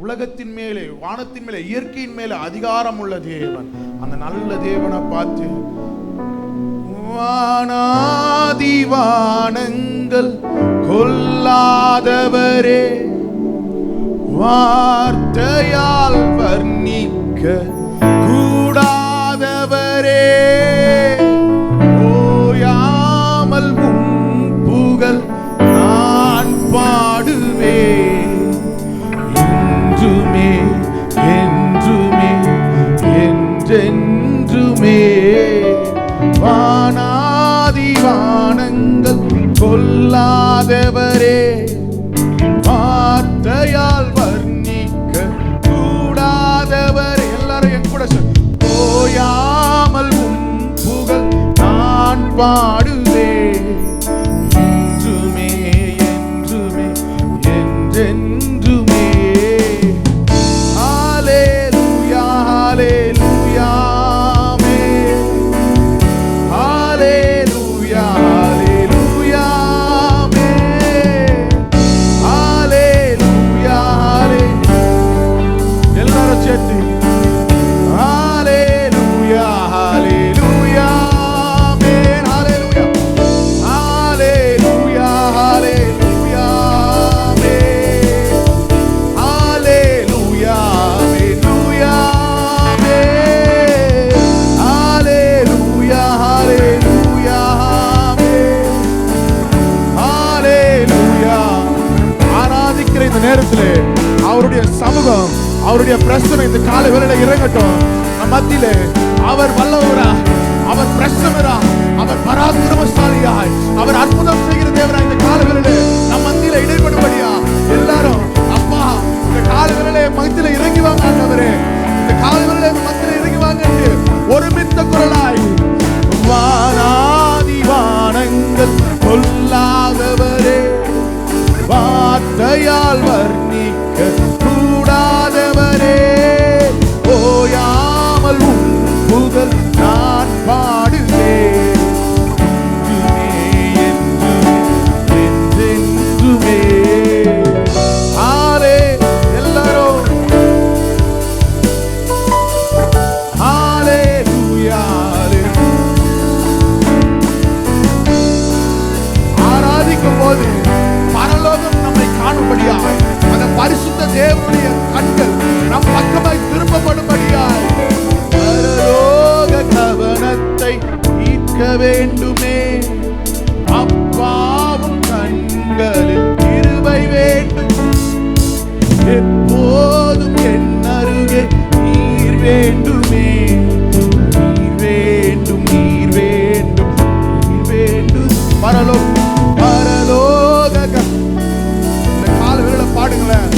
உலகத்தின் மேலே, வானத்தின் மேலே, இயற்கையின் மேலே அதிகாரம் உள்ள தேவன். அந்த நல்ல தேவனை பார்த்து, வானாதி வானங்கள் கொல்லாதவரே, வார்த்தையால் வர்ணிக்க கூடாதவரே, ஓயாமல் உம் புகழ் நான் பாடுவேன், என்றுமே என்றுமே என்றென்றுமே. வானாதி வானங்கள் கொல்லாதவரே, வார்த்தையால் வர்ணிக்க கூடாதவரே. எல்லாரும் என் கூட ஓயாமல் உம் புகழ் நான் பாடுவேன், என்றுமே என்றுமே என்றென்றுமே. ஹல்லேலூயா ஹல்லேலூயா ஆமென். ஹல்லேலூயா ஹல்லேலூயா ஆமென். ஹல்லேலூயா ஹல்லேலூயா. எல்லாரும் சேர்த்து ஹல்லேலூயா ஹல்லேலூயா ஆமென். ஹல்லேலூயா ஹல்லேலூயா ஹல்லேலூயா ஆமென். ஹல்லேலூயா ஹல்லேலூயா ஆமென். ஹல்லேலூயா ஹல்லேலூயா ஆமென். ஹல்லேலூயா. ஆராதிக்கிற இந்த நேரத்திலே அவருடைய சமூகம், அவருடைய பிரசனம் இந்த காலை வேளையில இறங்கட்டும் நம் மத்தியிலே. அவர் வல்லவரா, அவர் பிரசன்னரா, அவர் பராக்கிரமசாலியாய், அவர் அற்புதம் செய்கிற தேவரா இந்த காலை வேளையிலே நம் மத்தியில இடைப்படும்படியா எல்லாரும் அப்பா இந்த காலை வேளையிலே மத்தியில இறங்கி வாங்க ஆண்டவரே. இந்த காலை வேளையிலே மத்தியில இறங்கி வாங்க என்று ஒருமித்த குரலாய், வானாதி வானங்கள் கொல்லாதவரே, வார்த்தையால் வர்ணிக்க கூடாதவரே, ஓயாமல் உம் புகழ் நான் பாடுவேன், என்றுமே என்றென்றுமே. ஹல்லே எல்லாரும் ஹல்லேலூயா. ஆராதிக்கும் போது பரலோகம் நம்மை காணும்படியாய், அந்த பரிசுத்த தேவனுடைய கண்கள் நம் பக்கமாய் திரும்பப்படும்படியாய், பரலோக கவனத்தை ஈர்க்க வேண்டுமே, அப்பாவும் கண்களில் கிருபை வேண்டும், எப்போதும் என் அருகே நீர் வேண்டுமே, நீர் வேண்டும் நீர் வேண்டும் நீர் வேண்டும். பரலோக பரலோக இந்த கால வேளையில பாடுங்களேன்.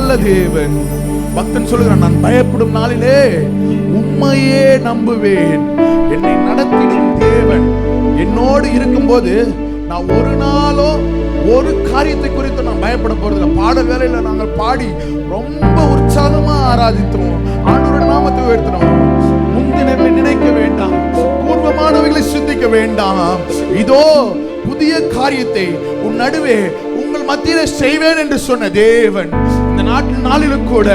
நல்ல தேவன். பக்தன் சொல்லுகிறான், நான் பயப்படும் நாளிலே உம்மையே நம்புவேன். என்னை நடத்திடும் தேவன் என்னோடு இருக்கும்போது நான் ஒரு நாளோ ஒரு காரியத்தை குறித்து நான் பயப்பட போறதில்லை. பாடல் வேலையில நாங்கள் பாடி ரொம்ப உற்சாகமா ஆராதித்தோம், ஆண்டவருடைய நாமத்தை உயர்த்தினோம். முந்தினவை நினைக்க வேண்டாம், பூர்வமானவைகளை சிந்திக்க வேண்டாம். இதோ புதிய காரியத்தை உன் நடுவே உங்கள் மத்தியிலே செய்வேன் என்று சொன்ன தேவன் இந்த நாளிலும் கூட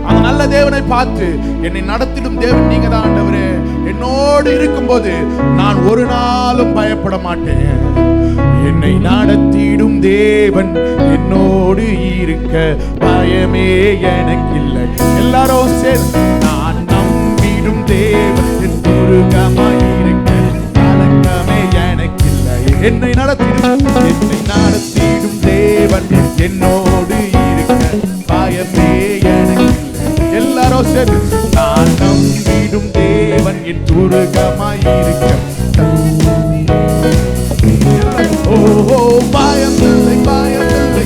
அந்த நல்ல தேவனை பார்த்து, என்னை நடத்திடும் தேவன் நீங்க தான் ஆண்டவரே, என்னோடு இருக்கும்போது நான் ஒரு நாளும் பயப்பட மாட்டேன். என்னை நடத்திடும் தேவன் என்னோடு இருக்க பயமே எனக்கில்லை. எல்லாரும் சேர்ந்து, நான் நம்பிடும் தேவன் என் துருகமாய் இருக்க கலக்கமே எனக்கில்லை. என்னை நடத்திடும் தேவன் என்னோடு இருக்க பயமே எனக்கில்லை. எல்லாரும் சேர்ந்து, நான் நம்பிடும் தேவன் என் துருகமாய் இருக்க பயமில்லை, பயமில்லை.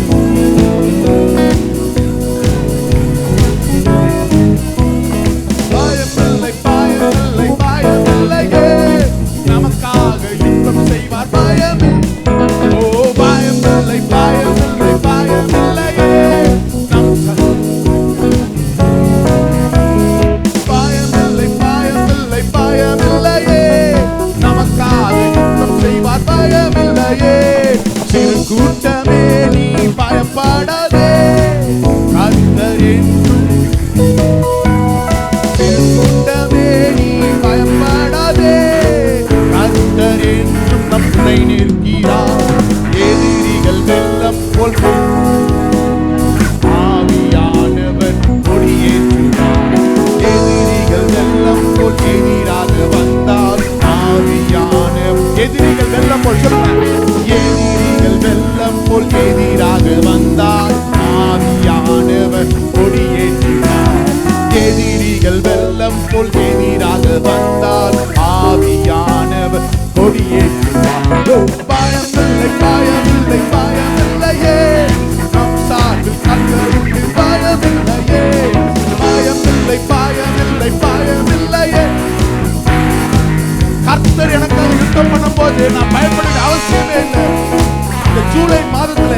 பயமில்லை, பயமில்லை, பயமில்லையே. நமக்காக யுத்தம் செய்வார் பயமில்லை. பயமில்லை, பயமில்லை, பயமில்லையே. பயமில்லை, பயமில்லை, பயமில்லையே. நமக்காக யுத்தம் செய்வார் பயமில்லையே. சிறு கூட்டமே நீ பயப்படாதே, கர்த்தர் என்றும். சிறு கூட்டமே நீ பயப்படாதே, கர்த்தர் என்றும் நம்மை நிற்கிறார். எதிரிகள் வெள்ளம் போல் ஆவியானவர் கொடியேற்றினார். எதிரிகள் வெள்ளம் போல் எதிராக வந்தால் ஆவியானவர். எதிரிகள் வெள்ளம் போல் சொல்லுங்க, எதிரிகள் வெள்ளம் போல் எதிராக வந்தால் ஆவியானவர் கொடியேற்றினார். எதிரிகள் வெள்ளம் போல் எதிராக வந்தால் ஆவியானவர் கொடியேற்றினார். பயமில்லை, பயமில்லை, பயமில்லையே. நம் சார்பில் கர்த்தர் உண்டு பயமில்லையே. பயமில்லை, பயமில்லை, பயமில்லையே. கர்த்தர் எனக்காக யுத்தம் பண்ணும் போது நான் பயப்பட அவசியமே இல்லை. இந்த ஜூலை மாதத்துல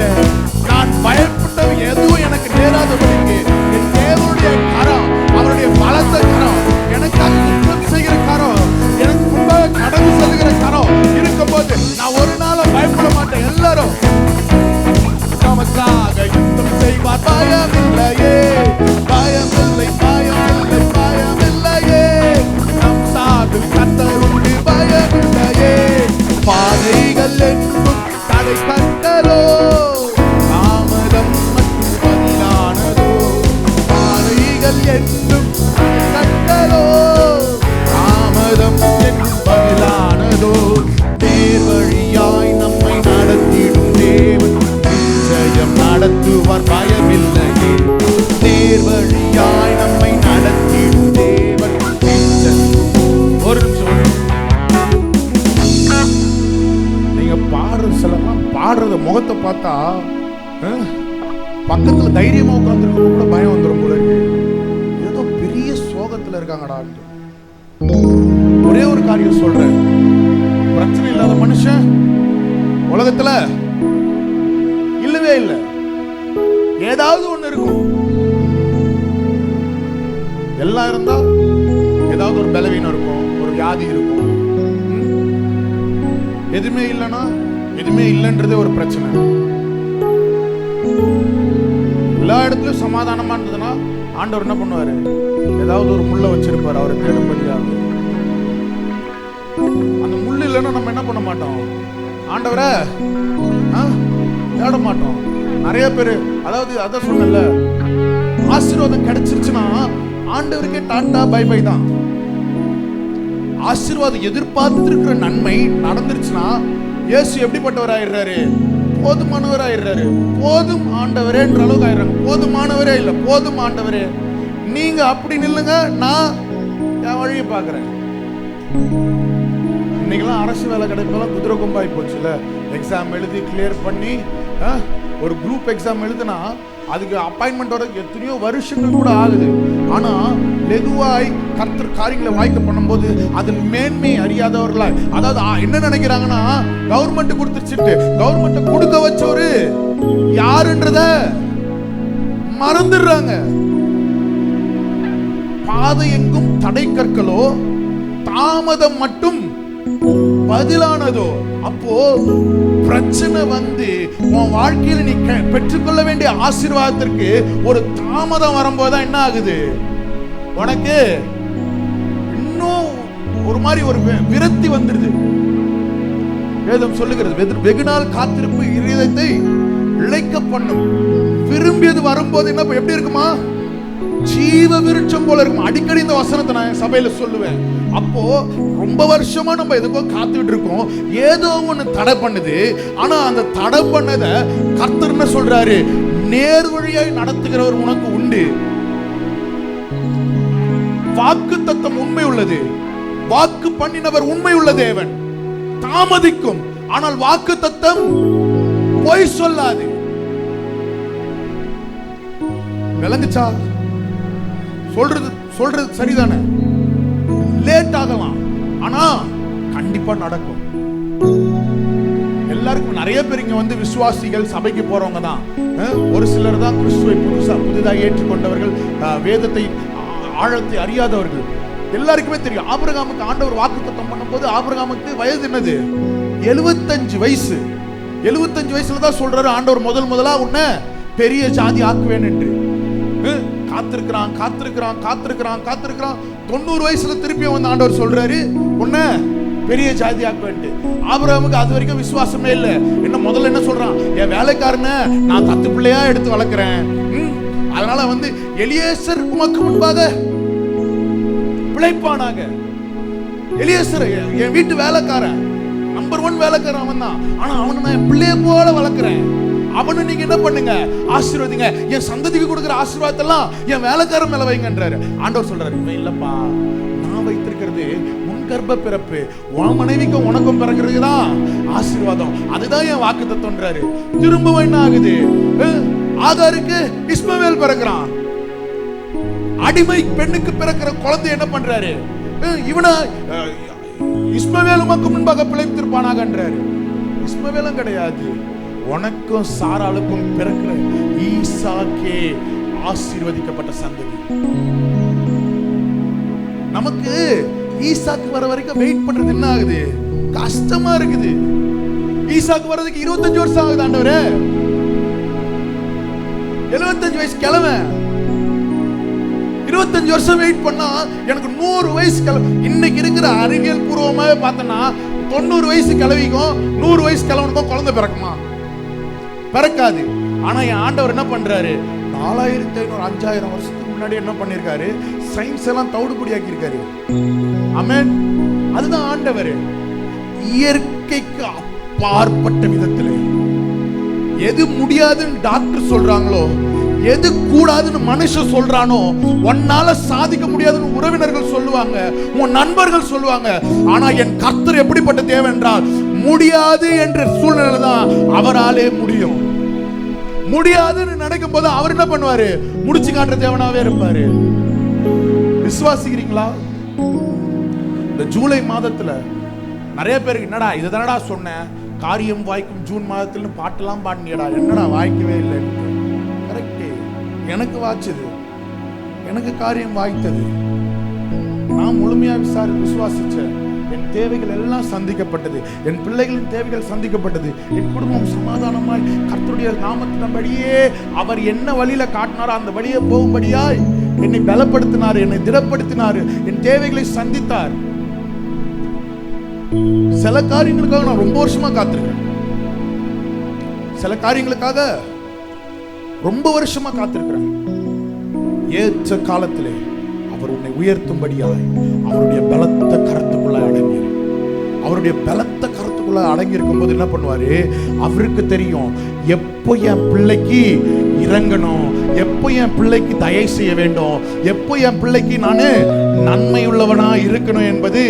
நான் பயப்பட்டது எதுவும் எனக்கு நேராதபடிக்கு என் தேவனுடைய கரம், அவருடைய பலத்த கரம், எனக்காக யுத்தம் செய்கிற கரம், எனக்கு முன்பாக கடந்து செல்கிற கரம் இருக்கும்போது நான் ஒரு நாளும் பயப்பட மாட்டேன். எல்லாரும் நமக்காக யுத்தம் செய்வார் பயமில்லையே. பயமில்லை, பயமில்லை, பயமில்லையே. நம் சார்பில் கர்த்தர் உண்டு பயமில்லையே. பாதைகள் என்றும் தடை கண்டலோ, தாமதம் மற்றும் பதிலானதோ. பாதைகள் என்றும் கண்டலோ, தாமதம் என்றும் பதிலானதோ. நேர் வழியாய் நம்மை நடத்திடும் தேவன் நிச்சயம் நடத்துவார் பயமில்லையே. நேர் வழியாய் நம்மை நடத்திடும் தேவன் நிச்சயம். ஒரு நிமிஷம், நீங்க பாடுற சிலலாம் பாடுறத முகத்தை பார்த்தா பக்கத்துல தைரியமா உட்கார்ந்துருக்க கூட பயம் வந்துடும் போல இருக்கு. ஏதோ பெரிய சோகத்துல இருக்காங்கடா. ஒரே ஒரு காரியம் சொல்றேன், பிரச்சனை இல்லாத மனுஷன் உலகத்துல இல்லவே இல்லை. ஏதாவது ஒண்ணு இருக்கும். எல்லாம் இருந்தா ஏதாவது ஒரு பலவீனம் இருக்கும், ஒரு வியாதி இருக்கும். எதுவுமே இல்லைன்னா எதுவுமே இல்லைன்றதே ஒரு பிரச்சனை. எல்லா இடத்துலயும் சமாதானமா இருந்ததுன்னா ஆண்டவர் என்ன பண்ணுவாரு? ஏதாவது ஒரு முள்ள வச்சிருப்பாரு அவரை தேடும்படியாக. அந்த முள்ளு இல்லைன்னா நம்ம என்ன பண்ண மாட்டோம்? ஆண்டவரை தேட மாட்டோம். நிறைய பேர் அதாவது அதான் சொன்னல, ஆசீர்வாதம் கிடைச்சிருச்சுன்னா ஆண்டவருக்கே டாட்டா பை பை தான். ஆசீர்வாதம் எதிர்பார்த்திருக்கிற நன்மை நடந்துருச்சுன்னா இயேசு எப்படிப்பட்டவராயிடுறாரு? போதுமானவராயிடுறாரு. போதும் ஆண்டவரே என்ற அளவுக்கு ஆயிடுறாங்க. போதுமானவரே இல்லை, போதும் ஆண்டவரே. நீங்க அப்படி நில்லுங்க, நான் என் வழியை பார்க்கிறேன். இன்னைக்கெல்லாம் அரசு வேலை கிடைப்பெல்லாம் குதிரை கொம்பாய் போச்சுல. எக்ஸாம் எழுதி கிளியர் பண்ணி ஒரு குரூப் எக்ஸாம் எழுதுனா அதுக்கு அப்பாயின்மெண்ட் வர எத்தனையோ வருஷங்கள் கூட ஆகுது. ஆனா லெதுவாய் கர்த்தர் காரியங்களை வாய்க்க பண்ணும்போது அதன் மேன்மை அறியாதவர்களா, அதாவது என்ன நினைக்கிறாங்கன்னா, கவர்மெண்ட் கொடுத்துச்சுட்டு கவர்மெண்ட் கொடுக்க வச்சவரு யாருன்றத மறந்துடுறாங்க. பாதை எங்கும் தடை கற்களோ, தாமதம் மட்டும் பதிலானதோ. அப்போ பிரச்சனை வந்து உன் வாழ்க்கையில நீ பெற்றுக்கொள்ள வேண்டிய ஆசீர்வாதத்திற்கு ஒரு தாமதம் வரும்போதுதான் என்ன ஆகுது, உனக்கு இன்னும் ஒரு மாதிரி ஒரு விரக்தி வந்துடுது. வேதம் சொல்லுகிறது, வெகு நாள் காத்திருப்பு இருதயத்தை இழைக்க பண்ணும். விரும்பியது வரும்போது என்ன எப்படி இருக்குமா, ஜீவ விருட்சம் போல இருக்கும். அடிக்கடி இந்த வசனத்தை நான் சபையில சொல்லுவேன். அப்போ ரொம்ப வருஷமா நம்ம எதுக்கோ காத்துட்டு இருக்கோம், ஏதோ ஒண்ணு தடை பண்ணுது. ஆனா அந்த தடை பண்ணத கர்த்தர் என்ன சொல்றாரு, நேர் வழியாய் நடத்துகிறவர் உனக்கு உண்டு. வாக்கு தத்தம் உண்மை உள்ளது, வாக்கு பண்ணினவர் உண்மை உள்ள தேவன். தாமதிக்கும், ஆனால் வாக்கு தத்தம் பொய் சொல்லாது. விளங்குச்சா? சொல்றது சரிதானே? லேட் ஆகலாம், ஆனா கண்டிப்பா நடக்கும். எல்லாருக்கும் நிறைய பேர் இங்க வந்து விசுவாசிகள், சபைக்கு போறவங்க தான். ஒரு சிலர் தான் கிறிஸ்துவை புதிதாக ஏற்றுக்கொண்டவர்கள், வேதத்தை ஆழத்தை அறியாதவர்கள். எல்லாருக்குமே தெரியும், ஆபிரகாமுக்கு ஆண்டவர் வாக்குத்தத்தம் பண்ணும்போது ஆபிரகாமுக்கு வயது என்னது, 75 வயசு. 75 வயசுல தான் சொல்றாரு ஆண்டவர் முதலா உன்னை பெரிய ஜாதி ஆக்குவேன் என்று. காத்திருக்கிறான் 90 வயசுல திருப்பி வந்து ஆண்டவர் சொல்றாரு உன்னை பெரிய ஜாதி ஆக்குவேன். ஆபிரகாமுக்கு அது வரைக்கும் விசுவாசமே இல்லை. என்ன முதல்ல என்ன சொல்றான், என் வேலைக்காரனை நான் தத்து பிள்ளையா எடுத்து வளர்க்கிறேன், அதனால வந்து எலியேசர் உமக்கு முன்பாக பிழைப்பானாக. எலியேசர் என் வீட்டு வேலைக்காரன், நம்பர் 1 வேலைக்காரன் அவன் தான். ஆனா அவனை நான் என் பிள்ளைய போல வளர்க்கிறேன், அவனை நீங்க என்ன பண்ணுங்க, ஆசீர்வதிங்க. என் சந்ததிக்கு கொடுக்கிற ஆசீர்வாதத்தெல்லாம் என் வேலைக்காரன் மேல வைங்கன்றாரு. ஆண்டவர் சொல்றாரு, இல்லப்பா, நான் வைத்திருக்கிறது உன் கர்ப்ப பிறப்பு, உன் மனைவிக்கும் உனக்கும் பிறக்கிறதுதான் ஆசீர்வாதம், அதுதான் என் வாக்கு தத்தம்ன்றாரு. திரும்ப என்ன ஆகுது, ஆகாருக்கு இஸ்மவேல் பிறக்கிறான். அடிமை பெண்ணுக்கு பிறக்கிற குழந்தை என்ன பண்றாரு, இவனை இஸ்மவேல் உமக்கு முன்பாக பிழைத்திருப்பானாகன்றாரு. இஸ்மவேலும் கிடையாது, உனக்கும் சாராளுக்கும் பிறக்கிற ஈசாக்கே ஆசீர்வதிக்கப்பட்ட சந்ததி. நமக்கு ஈசாக்கு வர வரைக்கும் வெயிட் பண்றது என்ன ஆகுது, கஷ்டமா இருக்குது. ஈசாக்கு வர்றதுக்கு 25 வருஷம் ஆகுது ஆண்டவரே. 75 வயசு கிழமை 25 வருஷம் வெயிட் பண்ணா எனக்கு 100 வயசு கிழமை. இன்னைக்கு இருக்கிற அறிவியல் பூர்வமாக பார்த்தோம்னா 90 வயசு கிழவிக்கும் 100 வயசு கிழவனுக்கும் குழந்தை பிறக்குமா? பிறக்காது. ஆனா என் ஆண்டவர் என்ன பண்றாரு, 4500 5000 வருஷத்துக்கு முன்னாடி என்ன பண்ணிருக்காரு, சயின்ஸ் எல்லாம் தவிடுபடியாக்கி இருக்காரு. ஆமென். அதுதான் ஆண்டவர். இயற்கைக்கு அப்பாற்பட்ட விதத்திலே எது முடியாதுன்னு டாக்டர் சொல்றாங்களோ, எது கூடாதுன்னு மனுஷன் சொல்றானோ, உன்னால சாதிக்க முடியாதுன்னு உறவினர்கள் சொல்லுவாங்க, உன் நண்பர்கள் சொல்லுவாங்க. ஆனா என் கர்த்தர் எப்படிப்பட்ட தேவன் என்றால், முடியாது என்ற சூழ்நிலை தான் அவராலே முடியும். முடியாதுன்னு நினைக்கும் போது அவர் என்ன பண்ணுவாரு, முடிச்சு காட்டுற தேவனாவே இருப்பாரு. விசுவாசிக்கிறீங்களா? இந்த ஜூலை மாதத்துல நிறைய பேருக்கு என்னடா இதுதானடா சொன்னேன், காரியம் வாய்க்கும் ஜூன் மாதத்துல பாட்டெல்லாம் பாடினியடா, என்னடா வாய்க்கவே இல்லை. கரெக்ட், எனக்கு வாய்ச்சது, எனக்கு காரியம் வாய்த்தது. நான் முழுமையா விசுவாசிச்சேன். என் தேவைகள் எல்லாம் சந்திக்கப்பட்டது, என் பிள்ளைகளின் தேவைகள் சந்திக்கப்பட்டது, என் குடும்பம் சமாதானமாய் கர்த்தருடைய நாமத்தின்படியே அவர் என்ன வழியில காட்டினாரோ அந்த வழியே போகும்படியாய் என்னை பலப்படுத்தினார், என்னை திடப்படுத்தினார், என் தேவைகளை சந்தித்தார். சில காரியங்களுக்காக நான் ரொம்ப வருஷமா காத்திருக்கேன், சில காரியங்களுக்காக ரொம்ப வருஷமா காத்திருக்கிறேன். ஏற்ற காலத்திலே அவர் உன்னை உயர்த்தும்படியாய் அவருடைய பலத்த கரத்துக்குள்ள அடங்கி, அவருடைய பலத்த கரத்துக்குள்ள அடங்கி இருக்கும் போது என்ன பண்ணுவாரு, அவருக்கு தெரியும் எப்போ என் பிள்ளைக்கு இறங்கணும், எப்போ என் பிள்ளைக்கு தயை செய்ய வேண்டும், எப்போ என் பிள்ளைக்கு நானு நன்மை உள்ளவனா இருக்கணும் என்பது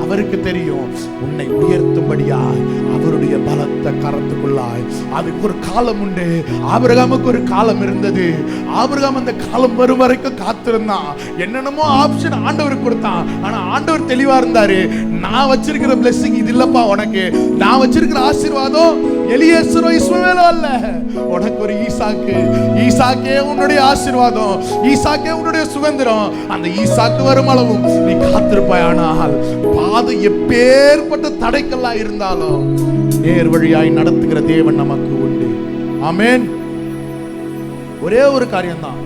அவருக்கு தெரியும். உன்னை உயர்த்தும்படியாய் அவருடைய பலத்த கரத்துக்குள்ளாய். அதுக்கு ஒரு காலம் உண்டு. ஆபிரகாமுக்கு ஒரு காலம் இருந்தது. ஆபிரகாம் அந்த காலம் வரும் வரைக்கும் காத்திருந்தான். என்னென்னமோ ஆப்ஷன் ஆண்டவர் கொடுத்தான். ஆனா ஆண்டவர் தெளிவா இருந்தாரு. நான் வச்சிருக்கிற பிளெஸிங் இது இல்லப்பா உனக்கு. நான் வச்சிருக்கிற ஆசீர்வாதம் எலியேசரோ இஸ்மவேலோ அல்ல. உனக்கு ஒரு ஈசாக்கு. ஈசாக்கே உன்னுடைய ஆசீர்வாதம். ஈசாக்கே உன்னுடைய சுதந்திரம். அந்த ஈசாக்கு வரும் அளவும் நீ காத்திருப்பாயானால் பாதை எப்பேற்பட்ட தடைக்கல்லா இருந்தாலும் நேர் வழியாய் நடத்துகிற தேவன் நமக்கு உண்டு. ஆமென். ஒரே ஒரு காரியம்தான்,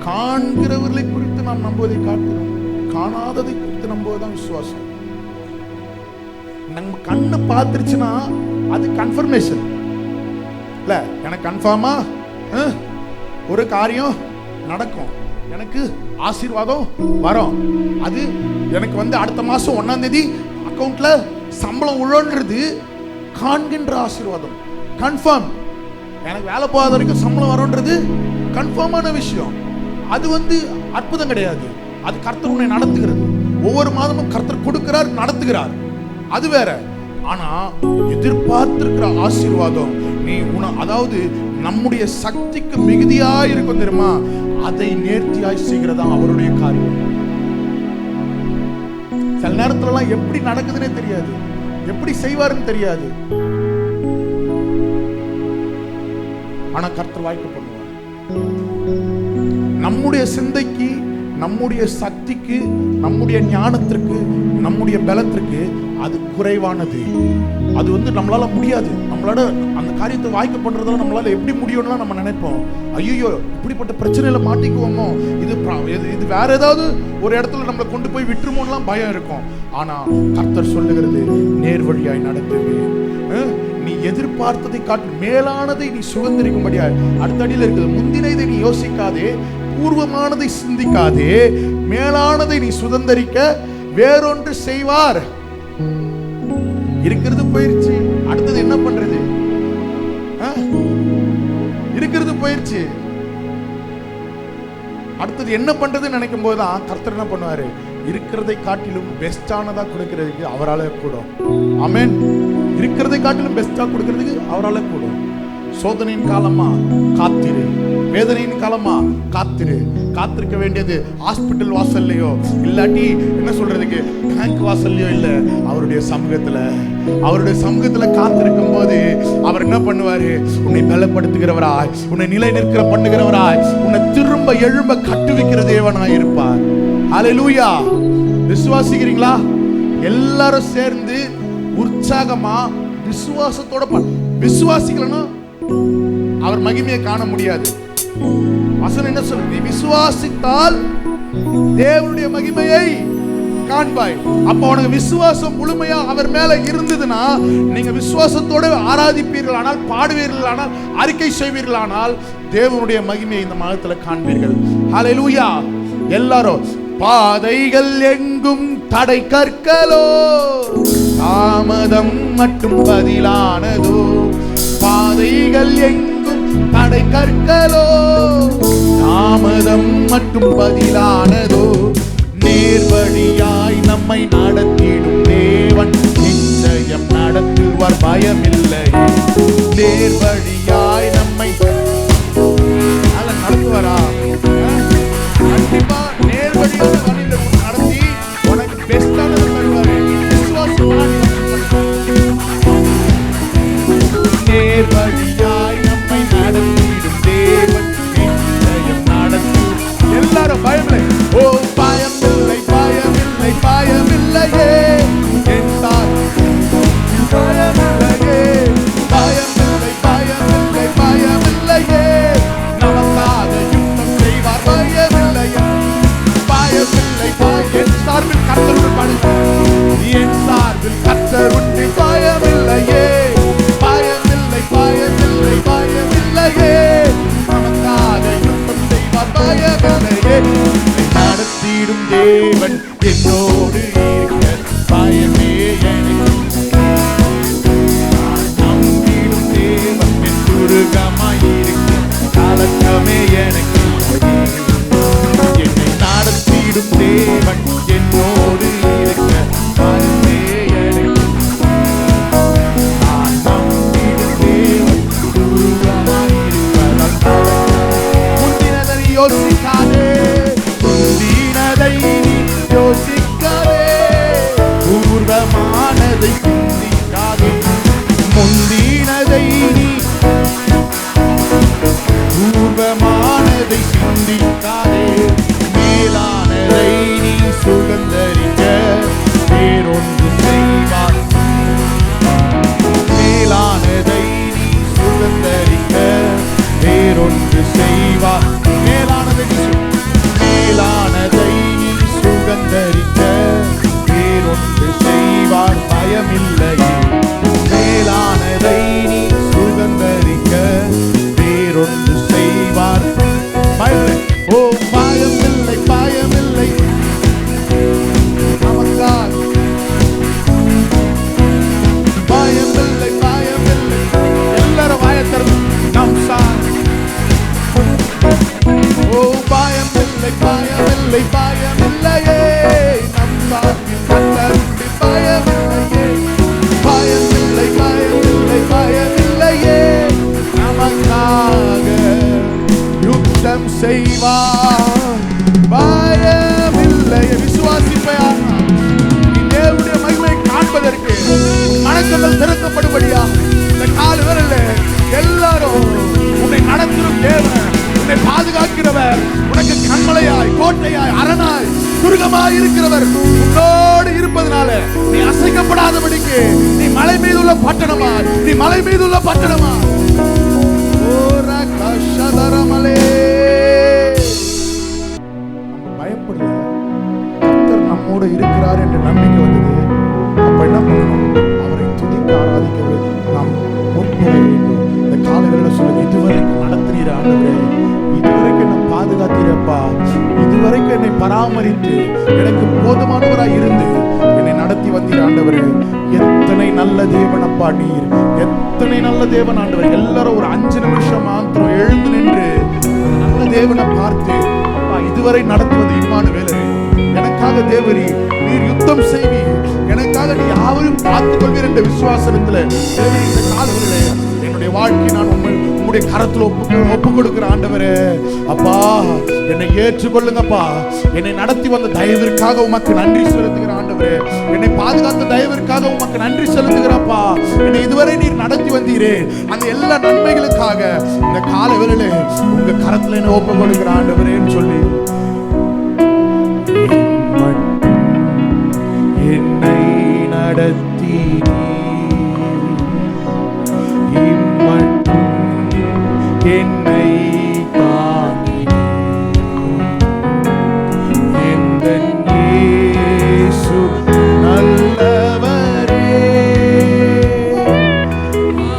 காண்கிறவர்களை குறித்து நாம் நம்புவதை காட்டுகிறோம், காணாததை குறித்து நம்புவதுதான் விசுவாசம். நம்ம கண்ணு பார்த்துருச்சுன்னா அது கன்ஃபர்மேஷன் இல்ல. எனக்கு கன்ஃபார்மா ஒரு காரியம் நடக்கும், எனக்கு ஆசீர்வாதம் வரும், அது எனக்கு அடுத்த மாசம் 1ஆம் தேதி அக்கவுண்ட்ல சம்பளம் உழன்றது காண்கின்ற ஆசீர்வாதம். கன்ஃபார்ம். எனக்கு வேலை போகாத வரைக்கும் சம்பளம் வரும்ன்றது கன்ஃபார்மான விஷயம். அது அற்புதம் கிடையாது. அது கர்த்தர் உன்னை நடத்துகிறது. ஒவ்வொரு மாதமும் கர்த்தர் கொடுக்கிறார், நடத்துகிறார், அது வேற. ஆனா எதிர்பார்த்திருக்கிற ஆசீர்வாதம் நீ அதாவது நம்முடைய சக்திக்கு மிகுதியா இருக்கும் தெரியுமா, அதை நேர்த்தியாய் செய்கிறதா அவருடைய காரியம். சில நேரத்துல எல்லாம் எப்படி நடக்குதுன்னே தெரியாது, எப்படி செய்வாருன்னு தெரியாது. ஆனா கர்த்தர் வாய்ப்பு பண்ணுவார். நம்முடைய சிந்தைக்கு, நம்முடைய சக்திக்கு, நம்முடைய ஞானத்திற்கு, நம்முடைய பலத்திற்கு அது குறைவானது. அது நம்மளால முடியாது. நம்மளால அந்த காரியத்தை வாய்ப்பு பண்றதால நம்மளால எப்படி முடியும்னா நம்ம நினைப்போம், ஐயோ இப்படிப்பட்ட பிரச்சனையில மாட்டிக்குவோமோ, இது வேற ஏதாவது ஒரு இடத்துல நம்மளை கொண்டு போய் விட்டுருமோலாம் பயம் இருக்கும். ஆனா கர்த்தர் சொல்லுகிறது, நேர் வழியாய் நடத்துவேன். நீ எதிர்பார்த்ததை காட்டு மேலானதை நீ சுதந்திரிக்கும்படியா. அடுத்த அடியில் இருக்குது, முந்தினதை நீ யோசிக்காதே, பூர்வமானதை சிந்திக்காதே, மேலானதை நீ சுதந்திரிக்க வேறொன்று செய்வார். இருக்கிறது போயிருச்சு, அடுத்தது என்ன பண்றது? இருக்கிறது போயிருச்சு, அடுத்தது என்ன பண்றதுன்னு நினைக்கும் போதுதான் கர்த்தர் என்ன பண்ணுவாரு, இருக்கிறதை காட்டிலும் பெஸ்டானதா கொடுக்கிறதுக்கு அவரால கூடும். ஆமென். இருக்கிறதை காட்டிலும் பெஸ்டா கொடுக்கிறதுக்கு அவரால கூடும். சோதனையின் காலமா காத்திரு, வேதனையின் காலமா காத்திரு. காத்திருக்க வேண்டியது ஹாஸ்பிட்டல் வாசல்லையோ, இல்லாட்டி என்ன சொல்றதுக்கு பேங்க் வாசல்லையோ இல்ல, அவருடைய சமூகத்துல. அவருடைய சமூகத்துல காத்திருக்கும் போது அவர் என்ன பண்ணுவாரு, உன்னை பலப்படுத்துகிறவராய், உன்னை நிலை நிற்கிற பண்ணுகிறவராய், உன்னை திரும்ப எழும்ப கட்டுவிக்கிற தேவனாய் இருப்பார். ஹல்லேலூயா. விசுவாசிக்கிறீங்களா? எல்லாரும் சேர்ந்து உற்சாகமா விசுவாசத்தோட விசுவாசிக்கலன்னா அவர் மகிமையை காண முடியாது. வசனம் என்ன சொல்லுது? நீ விசுவாசித்தால் தேவனுடைய மகிமையை காண்பாய். அப்ப உனக்கு விசுவாசம் முழுமையா அவர் மேல இருந்ததுன்னா, நீங்க விசுவாசத்தோட ஆராதிப்பீர்களானால், பாடுவீர்களானால், அறிக்கை செய்வீர்களானால் தேவனுடைய மகிமையை இந்த மாதத்துல காண்பீர்கள். ஹல்லேலூயா. எல்லாரும் பாதைகள் எங்கும் தடை கற்களோ, தாமதம் மட்டும் பதிலானதோ. பாதைகள் எங்கும் தடை கற்களோ, தாமதம் மட்டும் பதிலானதோ. நேர்வழியாய் நம்மை நடத்திடும் தேவன் நிச்சயம் நடத்துவார், பயமில்லை. நேர்வழியாய் நம்மை நடத்துவாரா? கண்டிப்பா நேர்வழியான வழியில நடத்தி உனக்கு பெஸ்டானது தருவாரு. நேர்வழியாய் நம்மை நடத்திடும் தேவன் நிச்சயம் நடத்தும். எல்லாரும் பயமில்லை. ஓ பயமில்லை, பயமில்லை, பயமில்லையே என்றார். பயமில்லையே, பயமில்லை, பயமில்லை, பயமில்லையே. நமக்காக யுத்தம் செய்வார், பயமில்லையே. பயமில்லை, என் சார்பில் கர்த்தர் உண்டு, என் சார்பில் கர்த்தர் உண்டு, பயமில்லையே. பயமில்லை, பயமில்லை, பயமில்லையே. நமக்காக யுத்தம் செய்வார், பயமில்லையே. நடத்திடும் தேவன் என்னோடு இருக்க பயமே எனக்கு. நம்பிடும் தேவன் என் துருகமாயிருக்க கலக்கமே எனக்கு. என்னை நடத்திடும் தேவன் என்னோடு இருக்க யோசிக்காதே, முந்தினதை நீ யோசிக்காதே, பூர்வமானதை சிந்திக்காதே, முந்தினதை நீ பூர்வமானதை சிந்திக்காதே, மேலானதை நீ சுகந்தரிக்க வேறொன்று செய்வார், மேலானதை நீ சுகந்தரிக்க வேறொன்று செய்வார், மேலானதை மேலானதை நீ சுகந்தரிக்க வேறொன்று செய்வார், பயமில்லையே, மேலானதை நீ சுகந்தரிக்க வேறொன்று செய்வார், ஓ பயமில்லை, பயமில்லை நமக்காக, பயமில்லை, பயமில்லை, எல்லாரும் வாயத்தரும் நம் சார், ஓ பயமில்லை, பயமில்லை, பயமில்லையே நம் சார் கத்தருக்கு பயமில்லையே, பயமில்லை, பயமில்லை, பயமில்லையே நமக்காக யுத்தம் செய்வார், பயமில்லை. விசுவாசிப்பையா நீ தேவனுடைய மகிமை காண்பதற்கு மனக்கண்கள் திறக்கப்படும்படியா இந்த கால வேளையில் எல்லாரும் உன்னை நடத்தும் தேவன், உன்னை பாதுகாக்கிறவர், உனக்கு கண்மலையாய் கோட்டையாய் அரணாய் துருகமாய் இருக்கிறவர் உன்னோடு இருப்பதனால நீ அசைக்கப்படாதபடிக்கு நீ மலை மீது உள்ள பட்டணமாய், நீ மலை மீது உள்ள பட்டணமாய் பயப்படல, கர்த்தர் நம்மோடு இருக்கிறார் என்ற நம்பிக்கை வந்தது. அப்ப என்ன பண்ணணும்? அவரை துதிக்க ஆராதிக்க நாம் முற்பட வேண்டும். இந்த காலைகளில் சொல்லுங்க, இதுவரைக்கும் நடத்துறீர ஆண்டவரே, இதுவரைக்கும் என்னை பாதுகாத்தீரப்பா, இதுவரைக்கும் என்னை பராமரித்து எனக்கு போதுமானவராய் இருந்து என்னை நடத்தி வந்தீர் ஆண்டவரே, எத்தனை நல்ல தேவனப்பா நீர், எத்தனை நல்ல தேவன் ஆண்டவர். எல்லாரும் ஒரு 5 நிமிஷம் மாத்திரம் எழுந்து நின்று நல்ல தேவனை பார்த்து, அப்பா இதுவரை நடத்துவது இம்மானுவேலரே, எனக்காக தேவரி நீர் யுத்தம் செய்வீர், எனக்காக நீ யாவரும் பார்த்துக் கொள்வீர் என்ற விசுவாசத்துல தேவரி இந்த காலங்களிலே என்னுடைய வாழ்க்கை நான் உங்களுடைய கரத்தில் ஒப்பு கொடுக்கிற ஆண்டவரே, அப்பா என்னை ஏற்றுக்கொள்ளுங்கப்பா, என்னை நடத்தி வந்த தயவிற்காக உமக்கு நன்றி செலுத்துகிற ஆண்டவரே, என்னை பாதுகாத்த தயவிற்காக உமக்கு நன்றி செலுத்துகிறப்பா, என்னை இதுவரை நீர் நடத்தி வந்தீரே அந்த எல்லா நன்மைகளுக்காக இந்த கால வேளையிலே உங்க கரத்தில் என்னை ஒப்பு கொடுக்கிற ஆண்டவரேன்னு சொல்லி என்னை நடத்தி என்னை தாங்கி இயேசு நல்லவரே,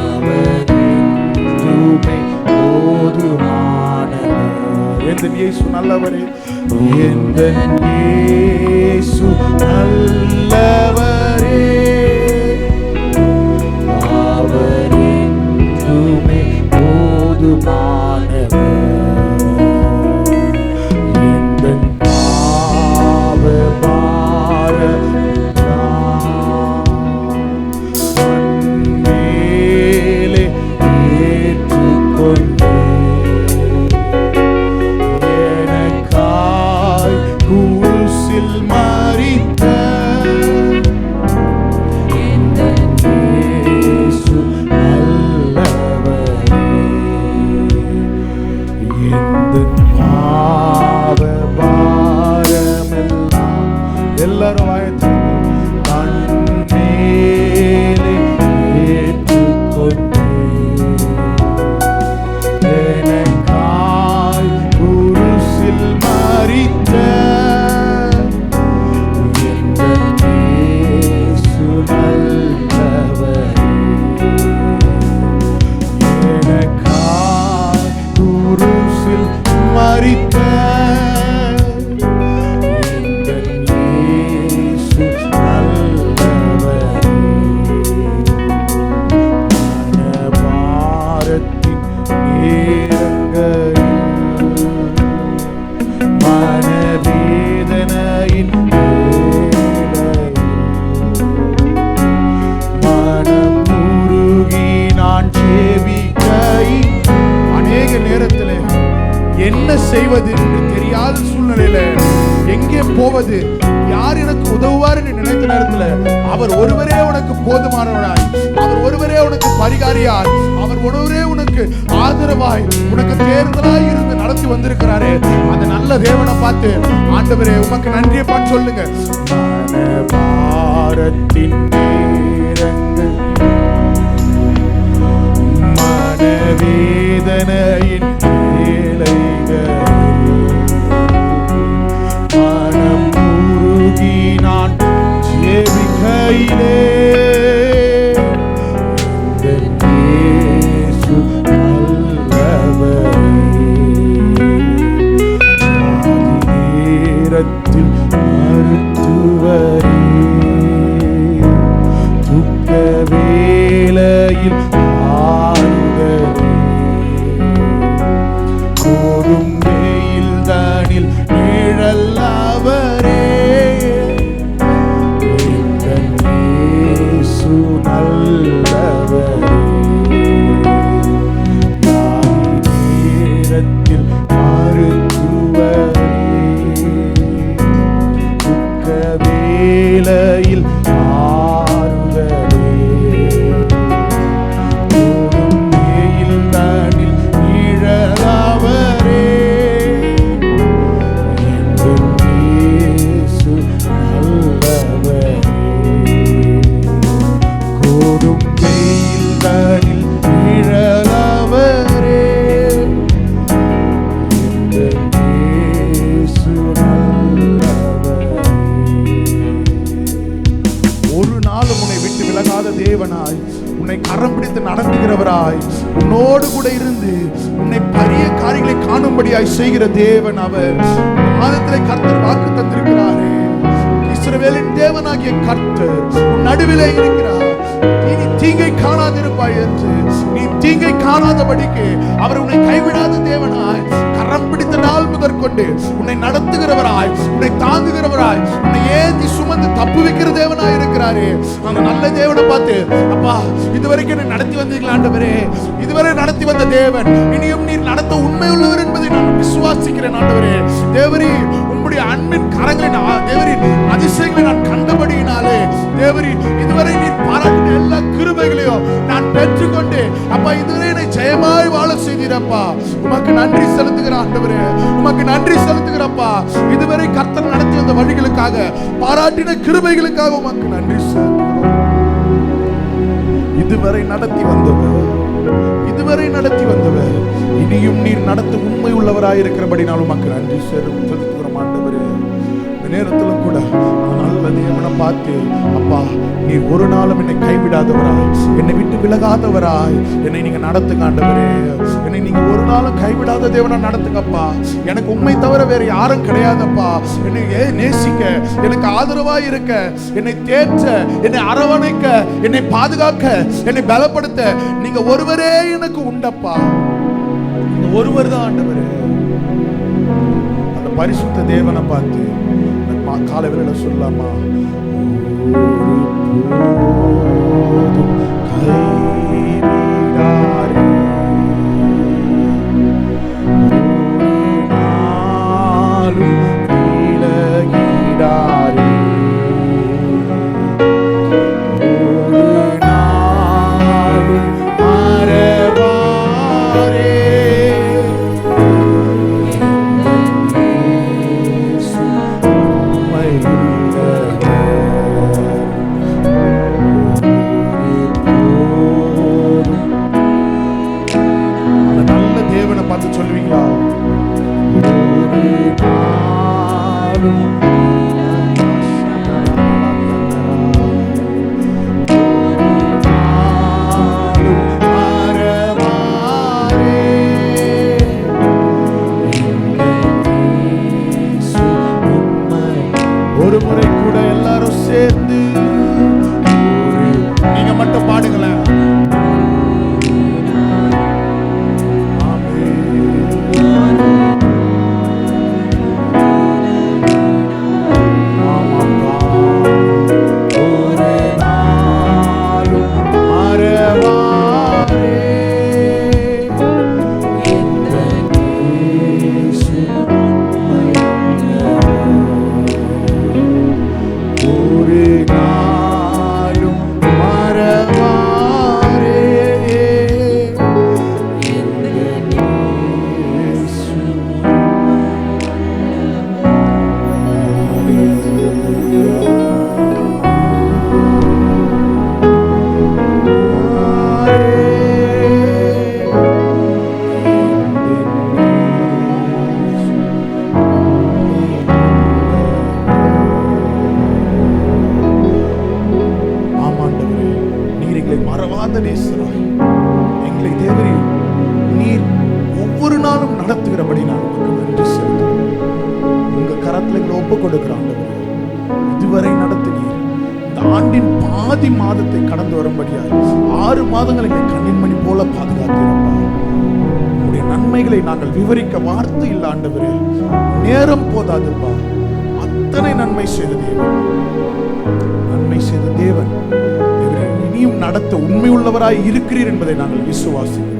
அவர் என்றுமே போதுமானவர். இயேசு நல்லவரே, இயேசு நல்லவரே, அவர் என்றுமே போதுமானவர். எந்தன் பாவ பாரமெல்லாம் மேலே ஏற்றுக்கொண்டு எனக்காய் குருசில் மரித்த இயேசு நல்லவரே, எந்தன் பாவ பாரமெல்லாம் எல்லாரும் வாயத்து மேலே ஏற்றுக்கொண்டு எனக்காய் குருசில் மரித்த இயேசு நல்லவரே, எனக்காய் குருசில் மரித்த இயேசு நல்லவரே, மனபாரத்தின் நேரங்களில் மனவேதனையின் வேளையில் மனம் உருகி நான் ஜெபிக்கையில் அநேக நேரத்தில் என்ன செய்வது என்று தெரியாத சூழ்நிலையில எங்கே போவது, யார் எனக்கு உதவுவார் என்று நினைத்த நேரத்தில் அவர் ஒருவரே உனக்கு போதுமானவராய், அவர் ஒருவரே உனக்கு பரிகாரியாய், அவர் ஒருவரே உனக்கு ஆதரவாய், உனக்கு தேர்தலாய் இருந்து நடத்தி வந்திருக்கிறாரே. அந்த நல்ல தேவனை பார்த்து ஆண்டவரே உமக்கு நன்றியை பார்த்து சொல்லுங்க. பாரத்தின் நேரங்கள், மனவேதனையின் வேலைகள், மனம் உருகி நான் ஜெபிக்கையிலே நேரத்தில் மருத்துவரே, துக்க வேளையில் ஆறுதலே, கோடும் வெயில் தானில் நிழல் அவரே, இயேசு நல்லவரே, நேரத்தில் மருத்துவரே, துக்க வேளையில் ஆறுதலே, கோடும் வெயில் தானில் நிழல் அவரே, இயேசு நல்லவரே, கோடும் வெயில் தானில் நிழல் அவரே, இயேசு நல்லவரே. ஒரு நாளும் உன்னை விட்டு விலகாத தேவனாய், உன்னை கரம் பிடித்து நடத்துகிறவராய், உன்னோடு கூட இருந்து உன்னை பெரிய காரியங்களை காணும்படியாய் செய்கிற தேவன் அவர். மாதத்திலே கர்த்தர் வாக்கு தந்திருக்கிறாரே, இஸ்ரவேலின் தேவனாகிய கர்த்தர் உன் நடுவிலே இருக்கிறார், நீ தீங்கை காணாதிருப்பாய் என்று. நீ தீங்கை காணாதபடிக்கு அவர் உன்னை கைவிடாத தேவனாய், கரம் பிடித்த நாள் முதற்கொண்டு உன்னை நடத்துகிறவராய், உன்னை தாங்குகிறவராய், உன்னை ஏந்தி சுமந்து தப்பு வைக்கிற தேவனாய் இருக்கிறாரே. அந்த நல்ல தேவனை பார்த்து, அப்பா இதுவரைக்கும் என்னை நடத்தி வந்தீங்களா ஆண்டவரே, இதுவரை நடத்தி வந்த தேவன் இனியும் நீர் நடத்த உண்மை உள்ளவர் என்பதை நான் விசுவாசிக்கிறேன் ஆண்டவரே. தேவரீ உம்முடைய அன்பின் கரங்களை தேவரின் அதிசயங்களை நான் கண்டபடியினாலே, தேவரின் இதுவரை நீர் பாராட்டின எல்லா கிருபைகளையும் நான் பெற்றுக்கொண்டு அப்பா இதுவரை என்னை ஜெயமாய் வாழ செய்தீரப்பா. உமக்கு நன்றி செலுத்துகிற ஆண்டவரே, உமக்கு நன்றி செலுத்துகிறப்பா. இதுவரை கர்த்தர் நடத்தி வந்த வழிகளுக்காக, பாராட்டின கிருபைகளுக்காக உமக்கு நன்றி செலுத்துகிறோம். இதுவரை நடத்தி வந்தவர், இதுவரை நடத்தி வந்தவர் இனியும் நீர் நடத்த உண்மை உள்ளவராயிருக்கிறபடி நான் உமக்கு நன்றி செலுத்துகிறோம் ஆண்டவரே. இந்த நேரத்திலும் கூட நல்ல தேவனை பார்த்து, அப்பா நீர் ஒரு நாளும் என்னை கைவிடாதவராய், என்னை விட்டு விலகாதவராய் என்னை நீங்க நடத்துங்க ஆண்டவரே. என்னை நீங்க ஒரு நாளும் கைவிடாத தேவனா நடத்துங்கப்பா. எனக்கு உண்மை தவிர வேற யாரும் கிடையாதப்பா. என்னை நேசிக்க, எனக்கு ஆதரவாய் இருக்க, என்னை தேற்ற, என்னை அரவணைக்க, என்னை பாதுகாக்க, என்னை பலப்படுத்த நீங்க ஒருவரே எனக்கு உண்டப்பா. இந்த ஒருவர் தான் ஆண்டவரே. அந்த பரிசுத்த தேவனை பார்த்து காலை வேளையில சொல்லாமா, கைவிடாரே, நாளும் விலகிடாரே, நாளும் மறவாரே, இன்னும் நடத்துகிறபடி நான் உமக்கு நன்றி செலுத்துகிறேன். உங்க கரத்துல எங்களை ஒப்பு கொடுக்கிறோம் ஆண்டவரே. இதுவரை நடத்தினீர். இந்த ஆண்டின் பாதி மாதத்தை கடந்து வரும்படியாய் 6 மாதங்கள் எங்களை கண்ணின் மணி போல பாதுகாத்தீரப்பா. உங்களுடைய நன்மைகளை நாங்கள் விவரிக்க வார்த்தை இல்லை ஆண்டவரே. நேரம் போதாதுப்பா. அத்தனை நன்மை செய்த தேவன், நன்மை செய்த தேவன் இனியும் நடத்த உண்மை உள்ளவராய் இருக்கிறீர் என்பதை நாங்கள் விசுவாசிக்கிறோம்.